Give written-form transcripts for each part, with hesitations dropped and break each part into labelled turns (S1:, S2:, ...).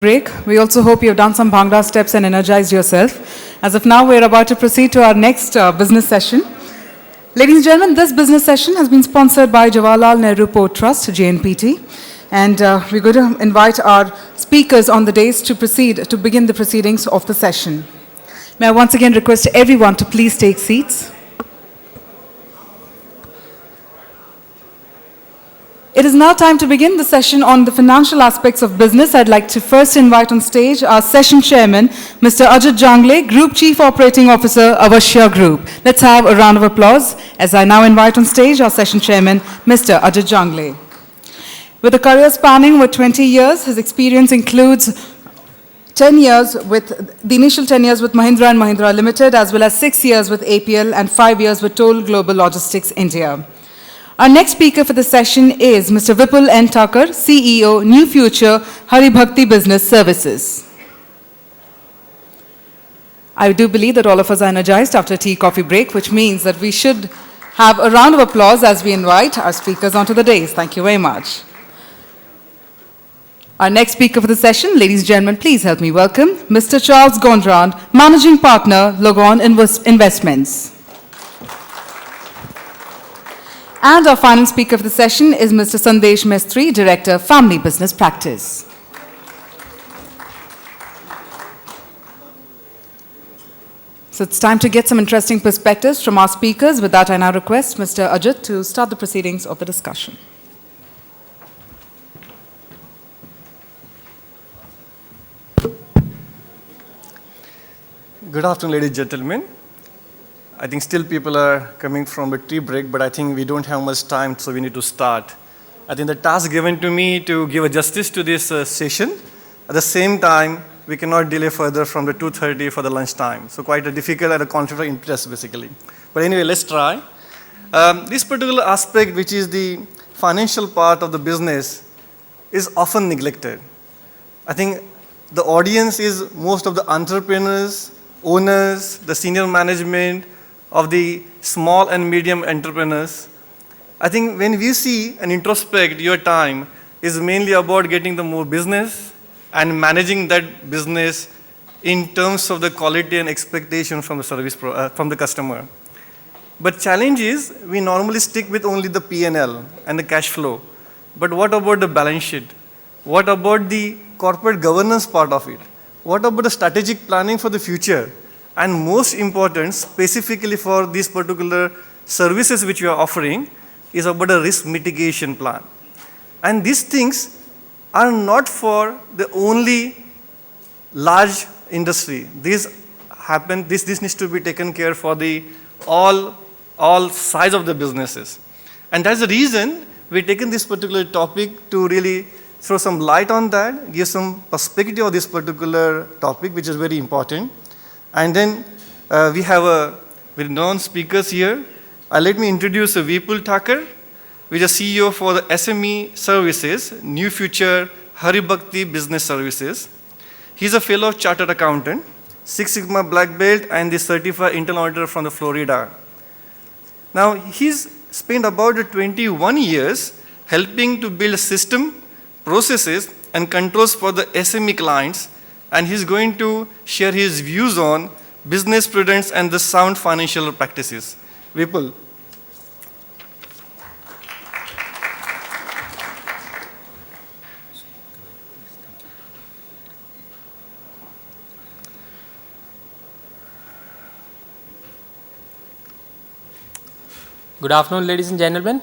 S1: break. We also hope you've done some Bhangra steps and energized yourself. As of now, we're about to proceed to our next business session. Ladies and gentlemen, this business session has been sponsored by Jawaharlal Nehru Port Trust, JNPT. And we're going to invite our speakers on the dais to begin the proceedings of the session. May I once again request everyone to please take seats. It is now time to begin the session on the financial aspects of business. I'd like to first invite on stage our session chairman, Mr. Ajit Jangle, Group Chief Operating Officer, Avvashya Group. Let's have a round of applause as I now invite on stage our session chairman, Mr. Ajit Jangle. With a career spanning over 20 years, his experience includes 10 years with, the initial 10 years with Mahindra & Mahindra Limited, as well as 6 years with APL and 5 years with Toll Global Logistics India. Our next speaker for the session is Mr. Vipul N. Thaker, CEO, NuFuture, Haribhakti Business Services. I do believe that all of us are energized after a tea-coffee break, which means that we should have a round of applause as we invite our speakers onto the dais. Thank you very much. Our next speaker for the session, ladies and gentlemen, please help me welcome Mr. Charles Gondrand, Managing Partner, LoGon Investments. And our final speaker for the session is Mr. Sandesh Mestry, Director, Family Business Practice. So it's time to get some interesting perspectives from our speakers. With that, I now request Mr. Ajit to start the proceedings of the discussion.
S2: Good afternoon, ladies and gentlemen. I think still people are coming from a tea break, but I think we don't have much time, so we need to start. I think the task given to me to give a justice to this session. At the same time, we cannot delay further from the 2:30 for the lunch time. So quite a difficult and a conflict of interest, basically. But anyway, let's try. This particular aspect, which is the financial part of the business, is often neglected. I think the audience is most of the entrepreneurs, owners, the senior management of the small and medium entrepreneurs. I think when we see and introspect, your time is mainly about getting the more business and managing that business in terms of the quality and expectation from the from the customer. But challenge is we normally stick with only the P&L and the cash flow. But what about the balance sheet? What about the corporate governance part of it? What about the strategic planning for the future? And most important, specifically for these particular services which you are offering, is about a risk mitigation plan. And these things are not for the only large industry. This needs to be taken care for the all sides of the businesses. And that's the reason we've taken this particular topic to really throw some light on that, give some perspective of this particular topic, which is very important. And then we have a renowned speakers here. Let me introduce Vipul Thaker, which is CEO for the SME services, NuFuture, Haribhakti Business Services. He's a fellow chartered accountant, Six Sigma Black Belt, and the certified internal auditor from the Florida. Now, he's spent about 21 years helping to build a system, processes, and controls for the SME clients, and he's going to share his views on business prudence and the sound financial practices. Vipul.
S3: Good afternoon, ladies and gentlemen.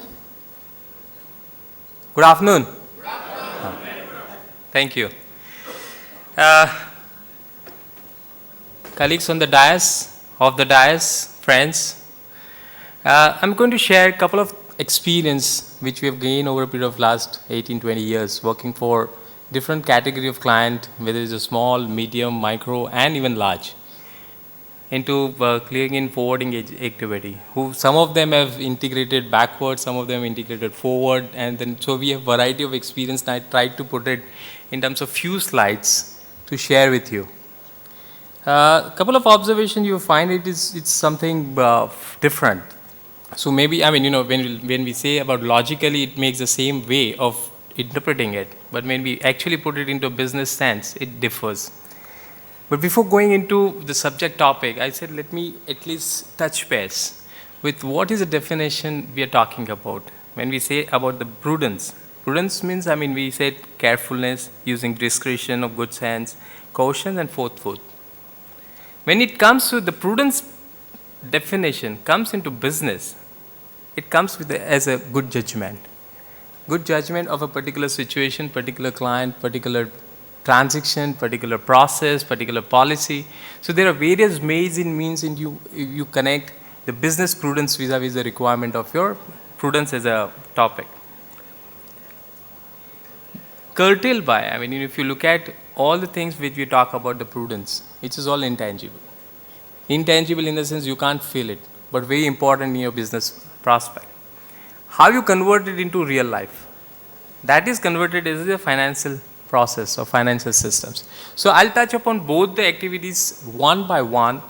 S3: Good afternoon.
S4: Good afternoon.
S3: Thank you. Colleagues on the dais, friends, I'm going to share a couple of experience which we have gained over a period of last 18-20 years working for different category of client, whether it's a small, medium, micro, and even large, into clearing and forwarding activity. Some of them have integrated backward, some of them integrated forward, and then so we have variety of experience, and I tried to put it in terms of few slides to share with you. A couple of observations you find it's something different. So maybe, I mean, when we say about logically, it makes the same way of interpreting it, but when we actually put it into a business sense, it differs. But before going into the subject topic, I said let me at least touch base with what is the definition we are talking about. When we say about the prudence, prudence means, we said carefulness, using discretion of good sense, caution and forethought. When it comes to the prudence definition comes into business, it comes with as a good judgment. Good judgment of a particular situation, particular client, particular transaction, particular process, particular policy. So there are various ways and means in you connect the business prudence vis-a-vis the requirement of your prudence as a topic. Curtailed by, if you look at all the things which we talk about the prudence, it is all intangible. Intangible in the sense you can't feel it, but very important in your business prospect. How you convert it into real life? That is converted as a financial process or financial systems. So I'll touch upon both the activities one by one,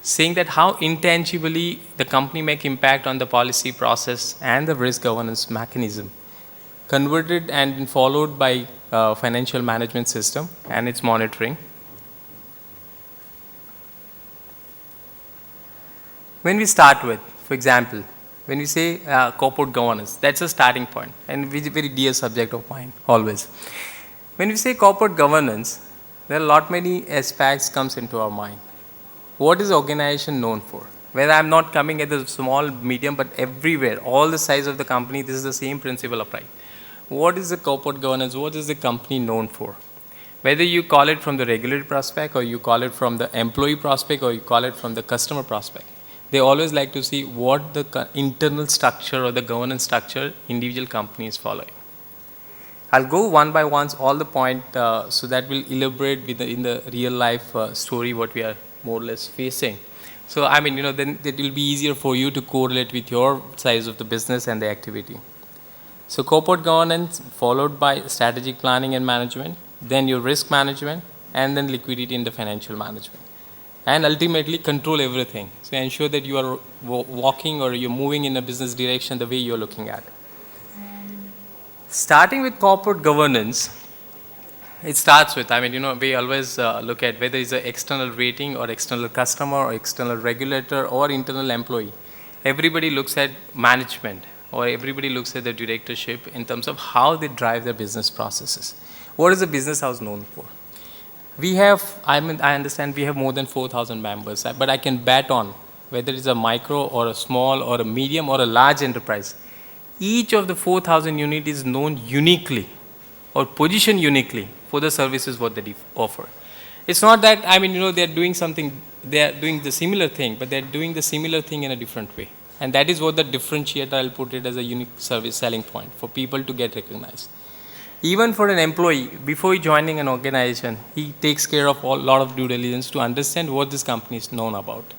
S3: saying that how intangibly the company make impact on the policy process and the risk governance mechanism, converted and followed by financial management system and its monitoring. When we start with, for example, when we say corporate governance, that's a starting point and very dear subject of mine always. When we say corporate governance, there are a lot many aspects comes into our mind. What is the organization known for? Where I'm not coming at the small, medium, but everywhere, all the size of the company, this is the same principle applied. What is the corporate governance? What is the company known for? Whether you call it from the regulatory prospect or you call it from the employee prospect or you call it from the customer prospect, they always like to see what the internal structure or the governance structure individual company is following. I'll go one by one all the point so that will elaborate with in the real life story what we are more or less facing. So then it will be easier for you to correlate with your size of the business and the activity. So corporate governance followed by strategic planning and management, then your risk management, and then liquidity in the financial management. And ultimately control everything. So ensure that you are walking or you're moving in a business direction the way you're looking at. Starting with corporate governance, it starts with, we always look at whether it's an external rating or external customer or external regulator or internal employee. Everybody looks at management or everybody looks at the directorship in terms of how they drive their business processes. What is the business house known for? We have, I understand we have more than 4,000 members, but I can bet on whether it's a micro or a small or a medium or a large enterprise. Each of the 4,000 units is known uniquely or positioned uniquely for the services what they offer. It's not that, they're doing something, they're doing the similar thing, but they're doing the similar thing in a different way. And that is what the differentiator, I'll put it as a unique service selling point for people to get recognized. Even for an employee, before joining an organization, he takes care of a lot of due diligence to understand what this company is known about.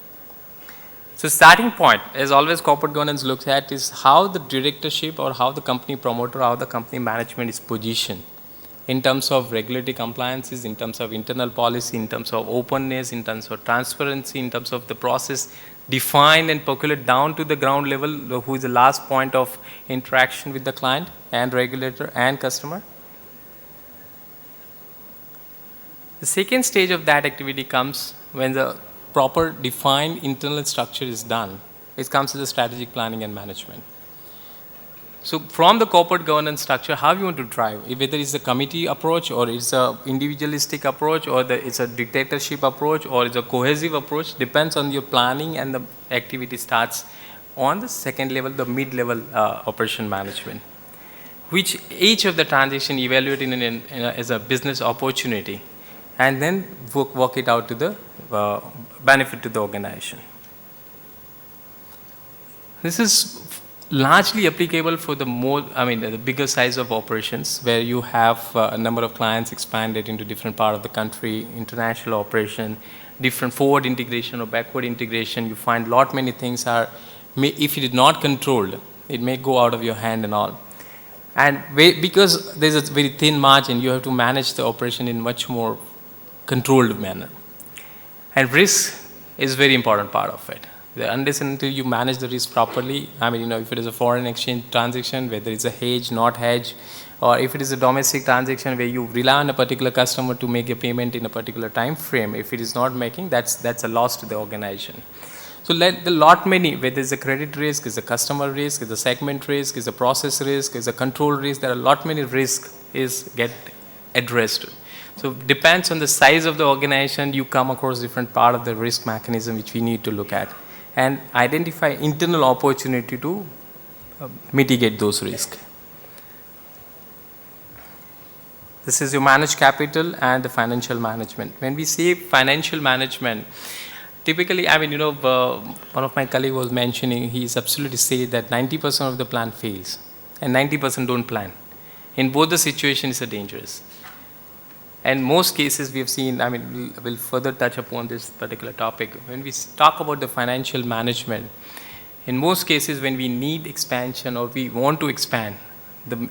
S3: So starting point, as always corporate governance looks at, is how the directorship or how the company promoter, how the company management is positioned in terms of regulatory compliances, in terms of internal policy, in terms of openness, in terms of transparency, in terms of the process defined and percolate down to the ground level, who is the last point of interaction with the client and regulator and customer. The second stage of that activity comes when the proper defined internal structure is done. It comes to the strategic planning and management. So from the corporate governance structure, how you want to drive, whether it's a committee approach or it's a individualistic approach or it's a dictatorship approach or it's a cohesive approach, depends on your planning, and the activity starts on the second level, the mid-level operation management, which each of the transaction evaluated as a business opportunity and then work it out to the benefit to the organization. This is largely applicable for the the bigger size of operations where you have a number of clients expanded into different part of the country, international operation, different forward integration or backward integration. You find lot many things are, if it is not controlled, it may go out of your hand and all. And because there's a very thin margin, you have to manage the operation in much more controlled manner. And risk is very important part of it. Unless and until you manage the risk properly, if it is a foreign exchange transaction, whether it's a hedge, not hedge, Or if it is a domestic transaction where you rely on a particular customer to make a payment in a particular time frame, if it is not making, that's a loss to the organization. So let the lot many, whether it's a credit risk, is a customer risk, is a segment risk, is a process risk, is a control risk, there are a lot many risks is get addressed. So depends on the size of the organization, you come across different part of the risk mechanism which we need to look at and identify internal opportunity to mitigate those risks. This is your managed capital and the financial management. When we say financial management, typically, I mean, one of my colleagues was mentioning, he's absolutely saying that 90% of the plan fails and 90% don't plan. In both the situations, it's dangerous. And most cases we have seen, I mean, we'll further touch upon this particular topic. When we talk about the financial management, in most cases when we need expansion or we want to expand, the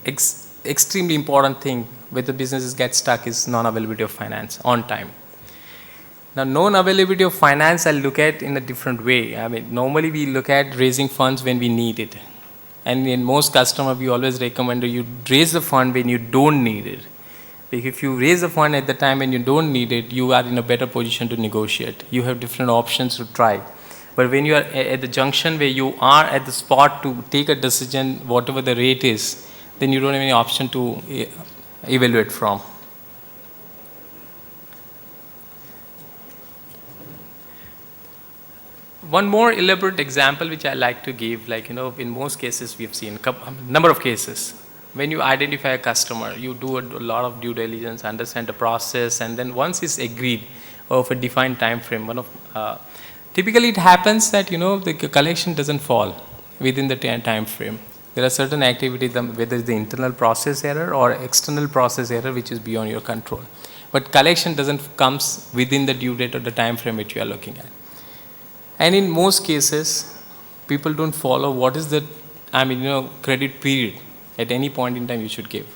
S3: extremely important thing where the businesses get stuck is non-availability of finance on time. Now, non-availability of finance I'll look at in a different way. I mean, normally we look at raising funds when we need it. And in most customers, we always recommend you raise the fund when you don't need it. If you raise the fund at the time when you don't need it, you are in a better position to negotiate. You have different options to try. But when you are at the junction where you are at the spot to take a decision, whatever the rate is, then you don't have any option to evaluate from. One more elaborate example which I like to give, like, in most cases we have seen a number of cases. When you identify a customer, you do a lot of due diligence, understand the process, and then once it's agreed of a defined time frame, typically it happens that, the collection doesn't fall within the time frame. There are certain activities, whether it's the internal process error or external process error, which is beyond your control. But collection doesn't comes within the due date or the time frame which you are looking at. And in most cases, people don't follow what is the, credit period at any point in time you should give.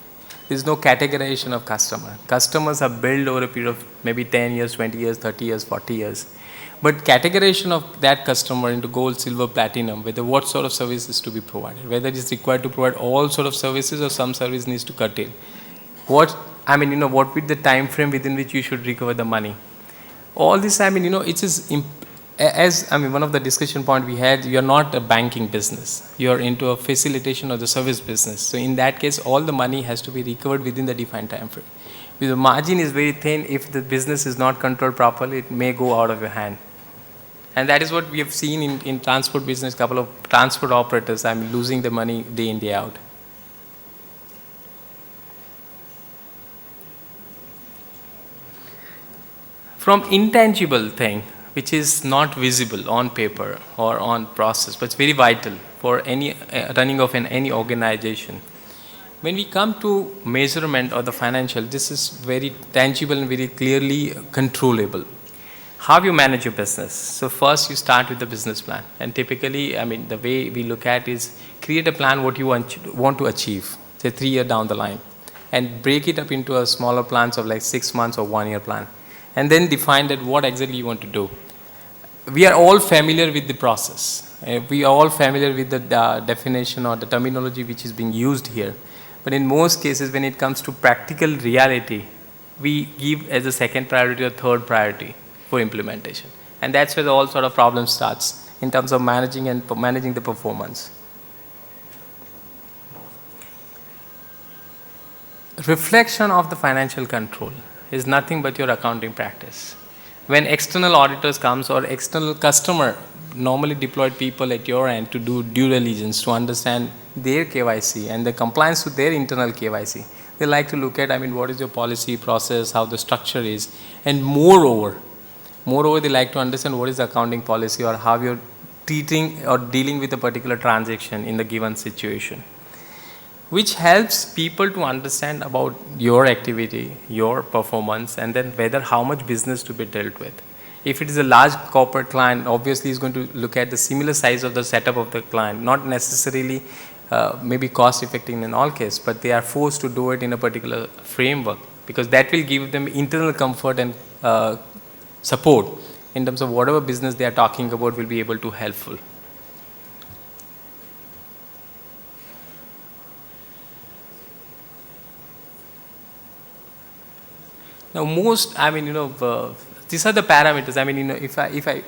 S3: There is no categorization of customer. Customers are built over a period of maybe 10 years, 20 years, 30 years, 40 years. But categorization of that customer into gold, silver, platinum, whether what sort of services to be provided, whether it is required to provide all sort of services or some service needs to curtail. What with the time frame within which you should recover the money. All this, it is one of the discussion point we had, you are not a banking business. You are into a facilitation of the service business. So in that case, all the money has to be recovered within the defined time frame. If the margin is very thin, if the business is not controlled properly, it may go out of your hand. And that is what we have seen in transport business, couple of transport operators, losing the money day in, day out. From intangible thing, which is not visible on paper or on process, but it's very vital for any running of any organization. When we come to measurement of the financial, this is very tangible and very clearly controllable. How you manage your business? So first you start with the business plan, and typically, the way we look at is create a plan what you want to achieve, say 3 years down the line, and break it up into a smaller plans of like 6 months or 1 year plan. And then define that what exactly you want to do. We are all familiar with the process. We are all familiar with the definition or the terminology which is being used here. But in most cases, when it comes to practical reality, we give as a second priority or third priority for implementation. And that's where all sort of problems starts in terms of managing the performance. Reflection of the financial control is nothing but your accounting practice. When external auditors comes or external customer normally deployed people at your end to do due diligence to understand their KYC and the compliance to their internal KYC, they like to look at, what is your policy process, how the structure is, and moreover, they like to understand what is the accounting policy or how you're treating or dealing with a particular transaction in the given situation, which helps people to understand about your activity, your performance, and then whether how much business to be dealt with. If it is a large corporate client, obviously is going to look at the similar size of the setup of the client, not necessarily maybe cost effective in all cases, but they are forced to do it in a particular framework because that will give them internal comfort and support in terms of whatever business they are talking about will be able to helpful. Now, these are the parameters.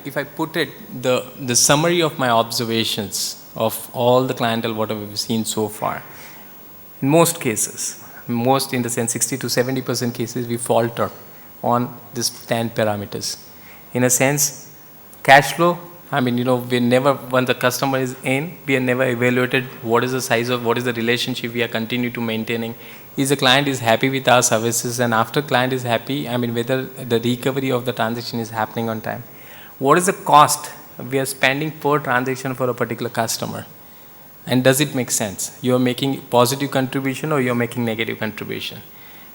S3: If I put it, the summary of my observations of all the clientele, whatever we've seen so far, in most cases, most in the sense 60 to 70% cases, we falter on these 10 parameters. In a sense, cash flow, we never, when the customer is in, we are never evaluated what is the size of, what is the relationship we are continue to maintaining. Is the client is happy with our services, and after client is happy, whether the recovery of the transaction is happening on time. What is the cost we are spending per transaction for a particular customer? And does it make sense? You are making positive contribution or you are making negative contribution?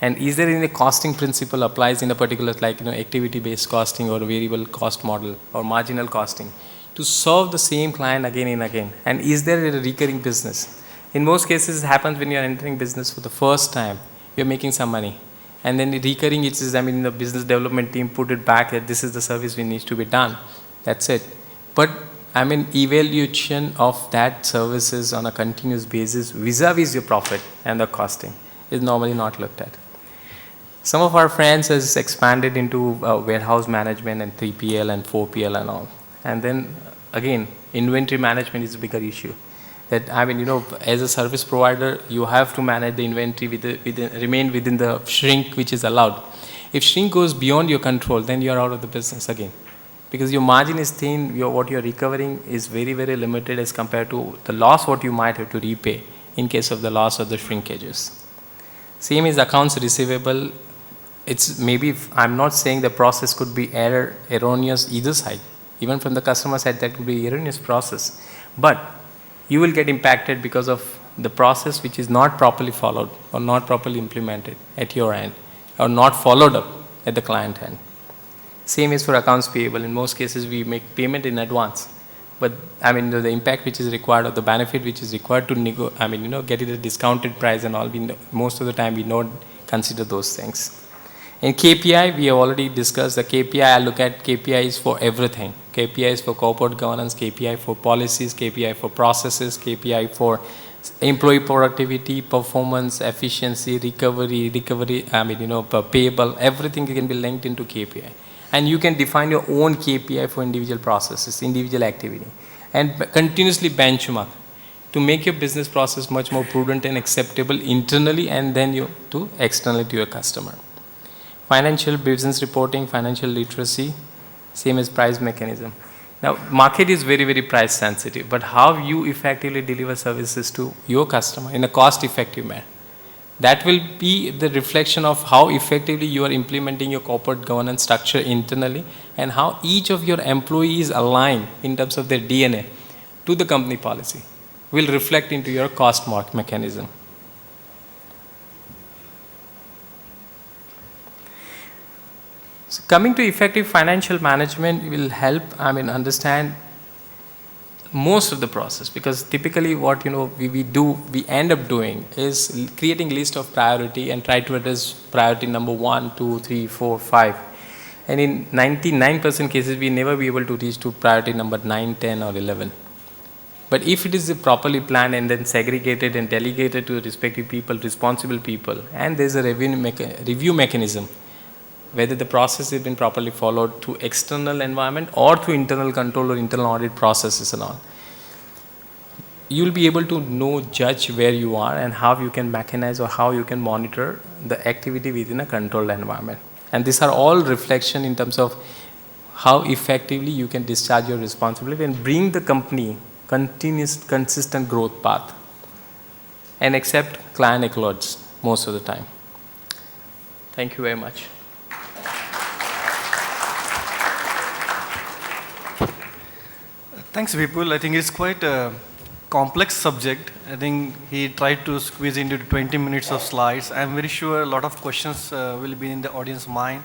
S3: And is there any costing principle applies in a particular, activity-based costing or variable cost model or marginal costing to serve the same client again and again? And is there a recurring business? In most cases, it happens when you are entering business for the first time, you are making some money. And then the recurring, it is, the business development team put it back that this is the service which needs to be done. That's it. But evaluation of that services on a continuous basis vis-a-vis your profit and the costing is normally not looked at. Some of our friends has expanded into warehouse management and 3PL and 4PL and all. And then again, inventory management is a bigger issue. That as a service provider, you have to manage the inventory remain within the shrink which is allowed. If shrink goes beyond your control, then you are out of the business again. Because your margin is thin, what you're recovering is very, very limited as compared to the loss what you might have to repay in case of the loss of the shrinkages. Same is accounts receivable. It's maybe, I'm not saying the process could be erroneous either side. Even from the customer side, that could be erroneous process. But you will get impacted because of the process which is not properly followed or not properly implemented at your end or not followed up at the client end. Same is for accounts payable. In most cases, we make payment in advance. But the impact which is required or the benefit which is required to get it a discounted price and all, most of the time we don't consider those things. In KPI, we have already discussed the KPI. I look at KPIs for everything. KPIs for corporate governance, KPI for policies, KPI for processes, KPI for employee productivity, performance, efficiency, recovery, payable, everything can be linked into KPI. And you can define your own KPI for individual processes, individual activity, and continuously benchmark to make your business process much more prudent and acceptable internally and then externally to your customer. Financial business reporting, financial literacy, same as price mechanism. Now, market is very, very price sensitive, but how you effectively deliver services to your customer in a cost-effective manner, that will be the reflection of how effectively you are implementing your corporate governance structure internally and how each of your employees align in terms of their DNA to the company policy will reflect into your cost mark mechanism. So coming to effective financial management will help, understand most of the process, because typically what we end up doing is creating list of priority and try to address priority number 1, 2, 3, 4, 5. And in 99% cases, we never be able to reach to priority number 9, 10 or 11. But if it is properly planned and then segregated and delegated to respective people, responsible people, and there's a review mechanism, whether the process has been properly followed through external environment or through internal control or internal audit processes and all, you will be able to judge where you are and how you can mechanize or how you can monitor the activity within a controlled environment. And these are all reflection in terms of how effectively you can discharge your responsibility and bring the company continuous, consistent growth path and accept client accolades most of the time. Thank you very much.
S2: Thanks, Vipul. I think it's quite a complex subject. I think he tried to squeeze into 20 minutes of slides. I'm very sure a lot of questions will be in the audience mind.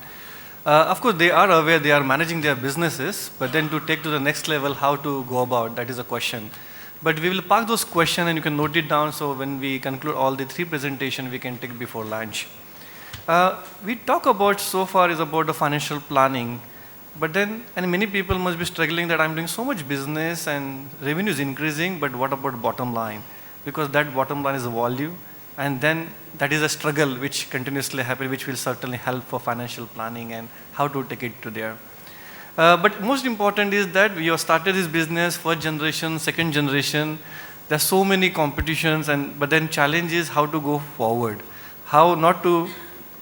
S2: Of course, they are aware they are managing their businesses, but then to take to the next level, how to go about, that is a question. But we will park those questions and you can note it down, so when we conclude all the 3 presentations, we can take before lunch. We talk about so far is about the financial planning. But then, and many people must be struggling that I'm doing so much business and revenue is increasing, but what about bottom line? Because that bottom line is a value. And then that is a struggle which continuously happens, which will certainly help for financial planning and how to take it to there. But most important is that we have started this business, first generation, second generation. There's so many competitions, but then challenge is how to go forward. How not to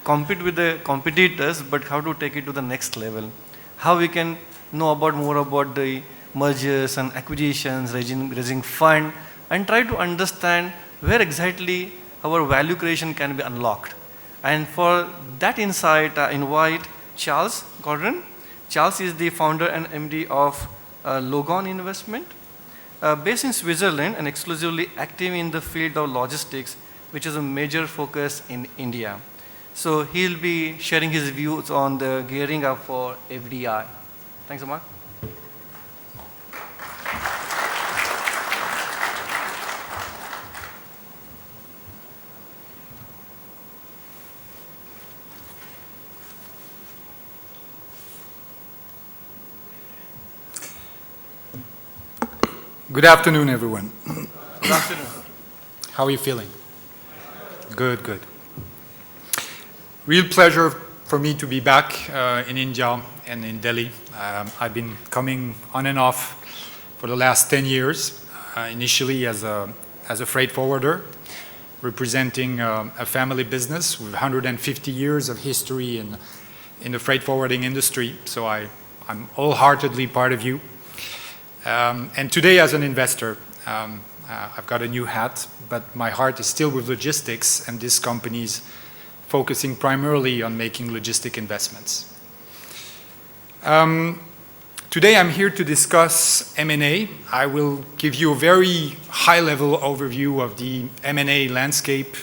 S2: compete with the competitors, but how to take it to the next level. How we can know more about the mergers and acquisitions, raising fund, and try to understand where exactly our value creation can be unlocked. And for that insight, I invite Charles Gondrand. Charles is the founder and MD of LoGon Investment, based in Switzerland and exclusively active in the field of logistics, which is a major focus in India. So he'll be sharing his views on the gearing up for FDI. Thanks, Amar.
S4: Good afternoon, everyone.
S2: Good afternoon.
S4: How are you feeling? Good, good. Real pleasure for me to be back in India and in Delhi. I've been coming on and off for the last 10 years, initially as a freight forwarder, representing a family business with 150 years of history in the freight forwarding industry. So I'm wholeheartedly part of you. And today as an investor, I've got a new hat, but my heart is still with logistics, and this company's focusing primarily on making logistic investments. Today I'm here to discuss M&A. I will give you a very high-level overview of the M&A landscape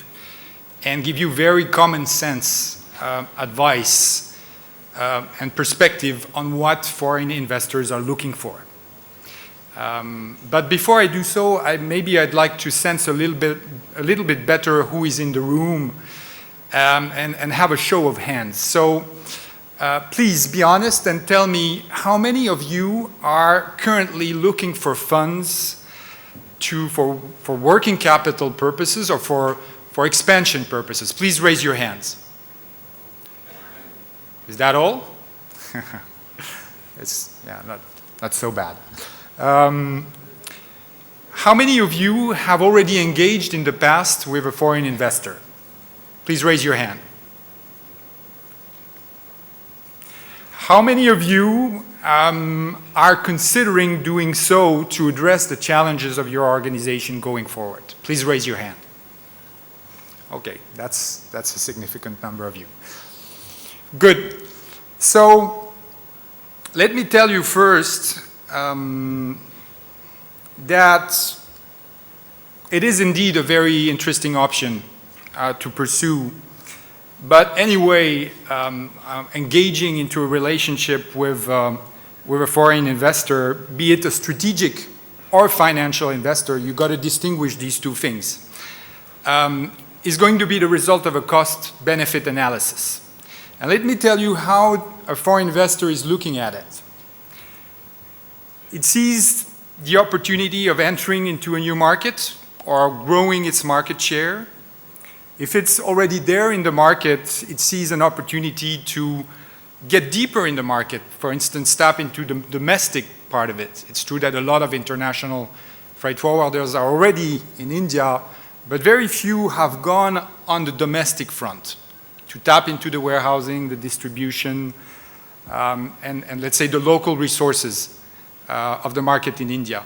S4: and give you very common sense advice and perspective on what foreign investors are looking for. But before I do so, maybe I'd like to sense a little bit better who is in the room and have a show of hands. So please be honest and tell me how many of you are currently looking for funds for working capital purposes or for expansion purposes. Please raise your hands. Is that all? It's not so bad. How many of you have already engaged in the past with a foreign investor? Please raise your hand. How many of you are considering doing so to address the challenges of your organization going forward? Please raise your hand. Okay, that's a significant number of you. Good. So let me tell you first that it is indeed a very interesting option to pursue. But anyway, engaging into a relationship with a foreign investor, be it a strategic or financial investor, you've got to distinguish these two things, is going to be the result of a cost-benefit analysis. And let me tell you how a foreign investor is looking at it. It sees the opportunity of entering into a new market or growing its market share. If it's already there in the market, it sees an opportunity to get deeper in the market, for instance, tap into the domestic part of it. It's true that a lot of international freight forwarders are already in India, but very few have gone on the domestic front to tap into the warehousing, the distribution, and let's say the local resources of the market in India.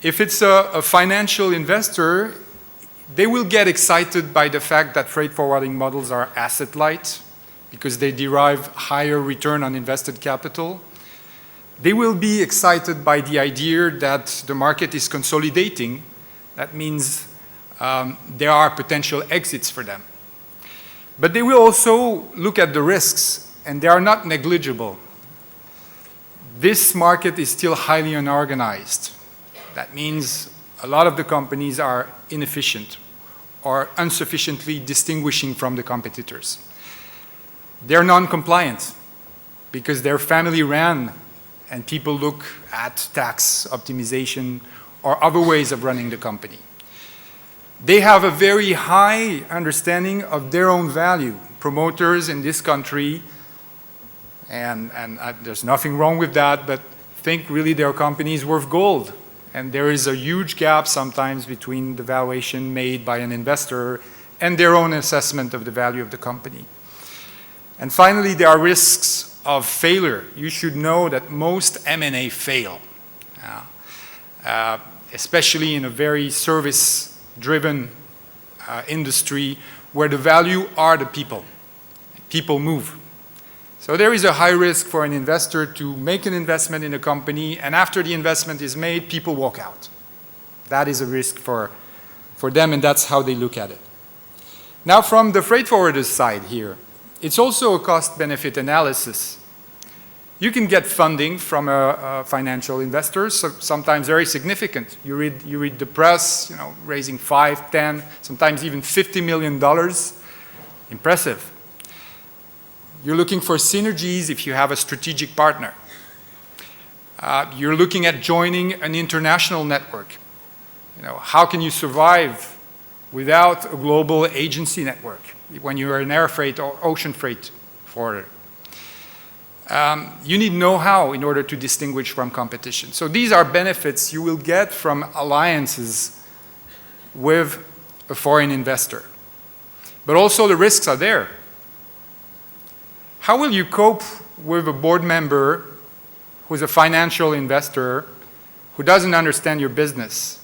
S4: If it's a financial investor, they will get excited by the fact that freight forwarding models are asset light because they derive higher return on invested capital. They will be excited by the idea that the market is consolidating. That means there are potential exits for them. But they will also look at the risks, and they are not negligible. This market is still highly unorganized. That means a lot of the companies are inefficient or insufficiently distinguishing from the competitors. They're non-compliant because they're family ran and people look at tax optimization or other ways of running the company. They have a very high understanding of their own value. Promoters in this country, and there's nothing wrong with that, but think really their company is worth gold. And there is a huge gap sometimes between the valuation made by an investor and their own assessment of the value of the company. And finally, there are risks of failure. You should know that most M&A fail, especially in a very service-driven industry where the value are the people. People move. So there is a high risk for an investor to make an investment in a company, and after the investment is made, people walk out. That is a risk for them, and that's how they look at it. Now, from the freight forwarder's side here, it's also a cost-benefit analysis. You can get funding from a financial investor, so sometimes very significant. You read the press, raising 5, 10, sometimes even $50 million. Impressive. You're looking for synergies if you have a strategic partner. You're looking at joining an international network. How can you survive without a global agency network when you are an air freight or ocean freight forwarder? You need know-how in order to distinguish from competition. So these are benefits you will get from alliances with a foreign investor. But also the risks are there. How will you cope with a board member who's a financial investor who doesn't understand your business?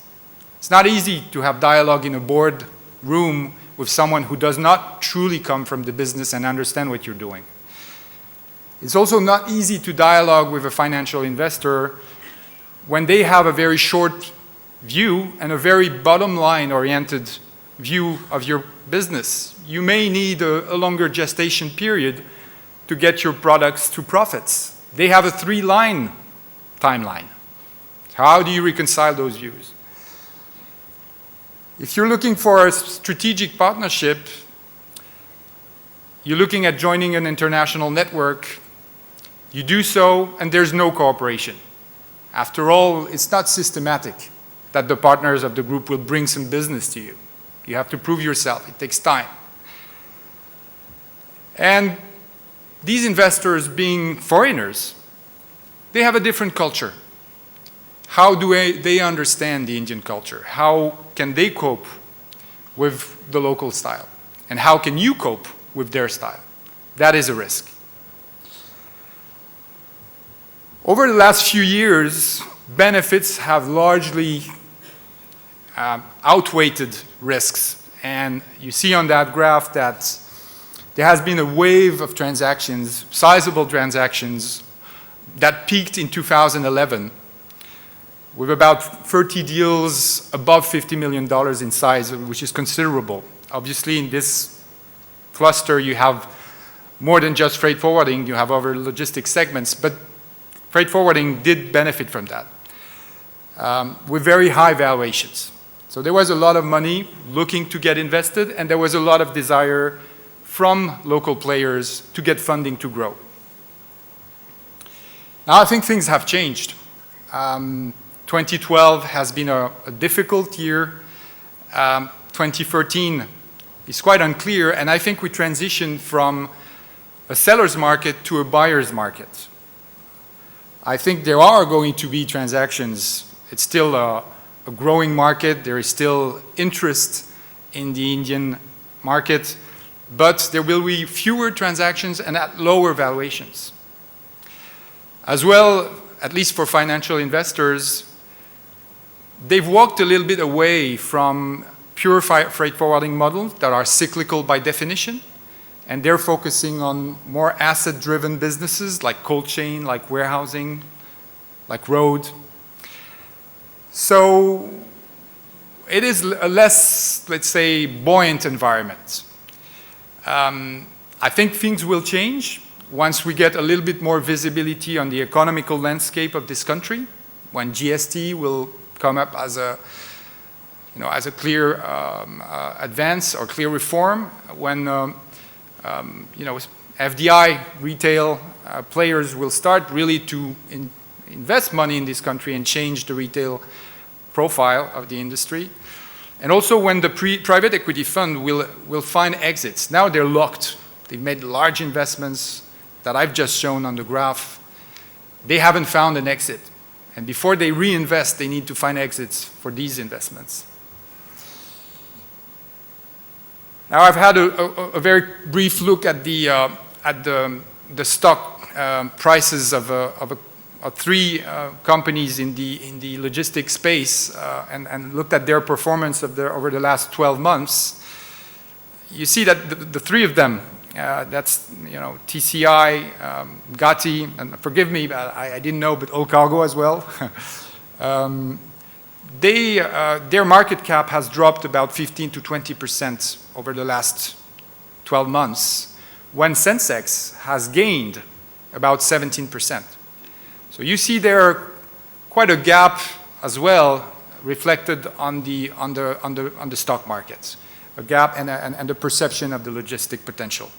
S4: It's not easy to have dialogue in a board room with someone who does not truly come from the business and understand what you're doing. It's also not easy to dialogue with a financial investor when they have a very short view and a very bottom line oriented view of your business. You may need a longer gestation period to get your products to profits. They have a 3-line timeline. How do you reconcile those views? If you're looking for a strategic partnership, you're looking at joining an international network, you do so and there's no cooperation. After all, it's not systematic that the partners of the group will bring some business to you. You have to prove yourself. It takes time. And these investors, being foreigners, they have a different culture. How do they understand the Indian culture? How can they cope with the local style? And how can you cope with their style? That is a risk. Over the last few years, benefits have largely outweighed risks. And you see on that graph that there has been a wave of transactions, sizable transactions, that peaked in 2011 with about 30 deals above $50 million in size, which is considerable. Obviously, in this cluster, you have more than just freight forwarding, you have other logistics segments, but freight forwarding did benefit from that with very high valuations. So there was a lot of money looking to get invested, and there was a lot of desire from local players to get funding to grow. Now I think things have changed. 2012 has been a difficult year. 2013 is quite unclear, and I think we transitioned from a seller's market to a buyer's market. I think there are going to be transactions. It's still a growing market. There is still interest in the Indian market, but there will be fewer transactions and at lower valuations. As well, at least for financial investors, they've walked a little bit away from pure freight forwarding models that are cyclical by definition, and they're focusing on more asset-driven businesses like cold chain, like warehousing, like road. So it is a less, let's say, buoyant environment. I think things will change once we get a little bit more visibility on the economical landscape of this country, when GST will come up as a clear advance or clear reform, when FDI retail players will start really to invest money in this country and change the retail profile of the industry. And also when the private equity fund will find exits. Now they're locked. They've made large investments that I've just shown on the graph. They haven't found an exit. And before they reinvest, they need to find exits for these investments. Now I've had a very brief look at the stock prices of three companies in the logistics space and looked at their performance over the last 12 months. You see that the three of them, that's TCI, Gatti, and forgive me, I didn't know, but All Cargo as well. Their market cap has dropped about 15 to 20% over the last 12 months, when Sensex has gained about 17%. So you see there quite a gap as well reflected on the stock markets, a gap and the perception of the logistic potential.